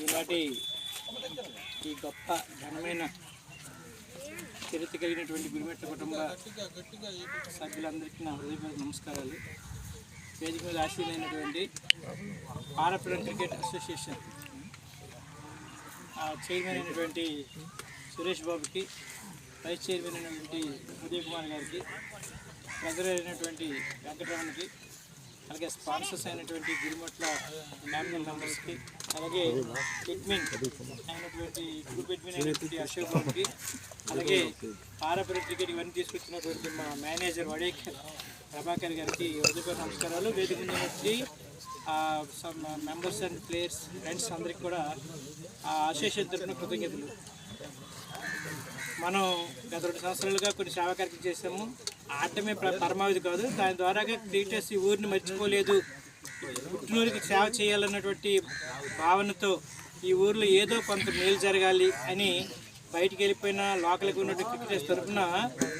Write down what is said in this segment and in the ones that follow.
ఈనాటి ఈ గొప్ప ఘనమైన చరిత్ర కలిగినటువంటి గుడిమెట్ల కుటుంబ సభ్యులందరికీ నా హృదయపూర్వక నమస్కారాలు. వేదిక మీద ఆశీలైనటువంటి పారపురం క్రికెట్ అసోసియేషన్ చైర్మన్ అయినటువంటి సురేష్ బాబుకి, వైస్ చైర్మన్ అయినటువంటి ఉదయ్ కుమార్ గారికి, ట్రెజరర్ అయినటువంటి వెంకటరమణకి, అలాగే స్పాన్సర్స్ అయినటువంటి గుడిమెట్ల ఫ్యామిలీ మెంబర్స్కి, అలాగే అడ్మిన్ అయినటువంటి గ్రూప్ అడ్మిన్ అయినటువంటి అశోక్ బాబుకి, అలాగే పారపురం క్రికెట్ ఇవన్నీ తీసుకొచ్చినటువంటి మా మేనేజర్ వడేక్ ప్రభాకర్ గారికి హృదయపూర్వక నమస్కారాలు. వేదిక నుంచి మెంబర్స్ అండ్ ప్లేయర్స్ ఫ్రెండ్స్ అందరికీ కూడా అసోసియేషన్ తరఫున కృతజ్ఞతలు. మనం గత 2 సంవత్సరాలుగా కొన్ని సేవా కార్యక్రమం చేసాము. ఆటమే పరమావధి కాదు, దాని ద్వారా క్రికెటర్స్ ఈ ఊరిని మర్చిపోలేదు, పుట్టినూరికి సేవ చేయాలన్నటువంటి భావనతో ఈ ఊరిలో ఏదో కొంత మేలు జరగాలి అని బయటికి వెళ్ళిపోయిన లోకల్గా ఉన్నటువంటి క్రికెటర్స్ తరఫున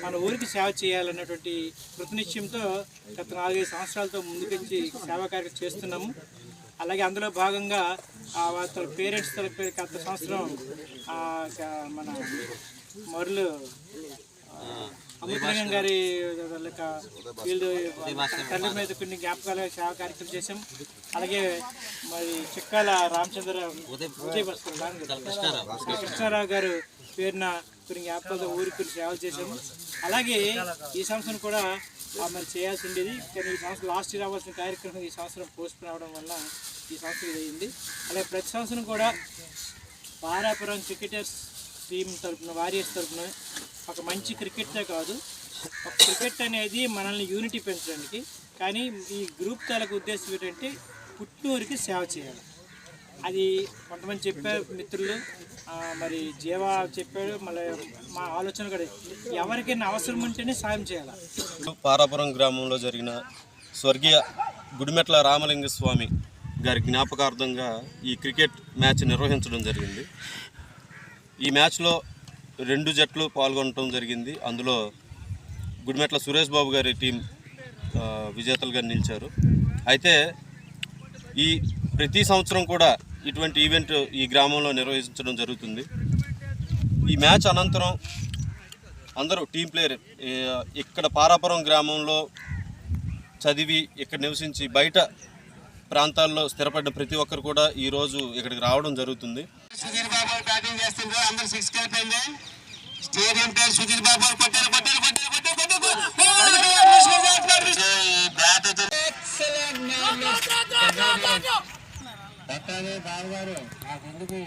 మన ఊరికి సేవ చేయాలన్నటువంటి కృతనిశ్చయంతో గత 4-5 సంవత్సరాలతో ముందుకొచ్చి సేవా కార్యక్రమం చేస్తున్నాము. అలాగే అందులో భాగంగా వాళ్ళ పేరెంట్స్ తరఫు గత సంవత్సరం మన మరులు అమృతలింగం గారి వీళ్ళు తల్లి మీద కొన్ని జ్ఞాపకాలు సేవా కార్యక్రమం చేసాం. అలాగే మరి చిక్కాల రామచంద్ర కృష్ణారావు గారు పేరున కొన్ని జ్ఞాపకాలతో ఊరికి కొన్ని సేవలు చేసాము. అలాగే ఈ సంవత్సరం కూడా మరి చేయాల్సి ఉండేది, కానీ ఈ సంవత్సరం లాస్ట్ ఇయర్ అవ్వాల్సిన కార్యక్రమం ఈ సంవత్సరం పోస్ట్ రావడం వల్ల ఈ సంవత్సరం ఇది అయింది. అలాగే ప్రతి సంవత్సరం కూడా పారాపురం క్రికెటర్స్ టీం తరఫున, వారియర్స్ తరఫున ఒక మంచి క్రికెటే కాదు, ఒక క్రికెట్ అనేది మనల్ని యూనిటీ పెంచడానికి, కానీ ఈ గ్రూప్ తాలూకు ఉద్దేశం ఏంటంటే పుట్టినూరికి సేవ చేయాలి. అది కొంతమంది చెప్పారు మిత్రులు, మరి జీవా చెప్పాడు, మళ్ళీ మా ఆలోచన కూడా ఎవరికైనా అవసరం ఉంటేనే సాయం చేయాలి. పారాపురం గ్రామంలో జరిగిన స్వర్గీయ గుడిమెట్ల రామలింగ స్వామి గారి జ్ఞాపకార్థంగా ఈ క్రికెట్ మ్యాచ్ నిర్వహించడం జరిగింది. ఈ మ్యాచ్లో 2 జట్లు పాల్గొనడం జరిగింది. అందులో గుడిమెట్ల సురేష్ బాబు గారి టీం విజేతలుగా నిలిచారు. అయితే ఈ ప్రతి సంవత్సరం కూడా ఇటువంటి ఈవెంట్ ఈ గ్రామంలో నిర్వహించడం జరుగుతుంది. ఈ మ్యాచ్ అనంతరం అందరూ టీం ప్లేయర్ ఇక్కడ పారాపురం గ్రామంలో చదివి ఇక్కడ నివసించి బయట ప్రాంతాల్లో స్థిరపడిన ప్రతి ఒక్కరు కూడా ఈరోజు ఇక్కడికి రావడం జరుగుతుంది. సుధీర్ బాబు బ్యాటింగ్ చేస్తుండ్రు, అందరూ 6 కలిపింది. స్టేడియం పేరు సుధీర్ బాబు కొట్టారు. బాబు గారు నాకెందుకు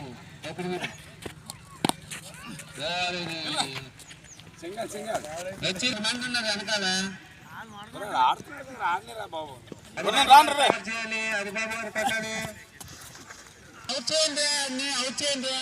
మంటున్నారు వెనకాల అది బాబు గారు పెట్టాలి. అవుట్ చేయండి, అవుట్ చేయండి.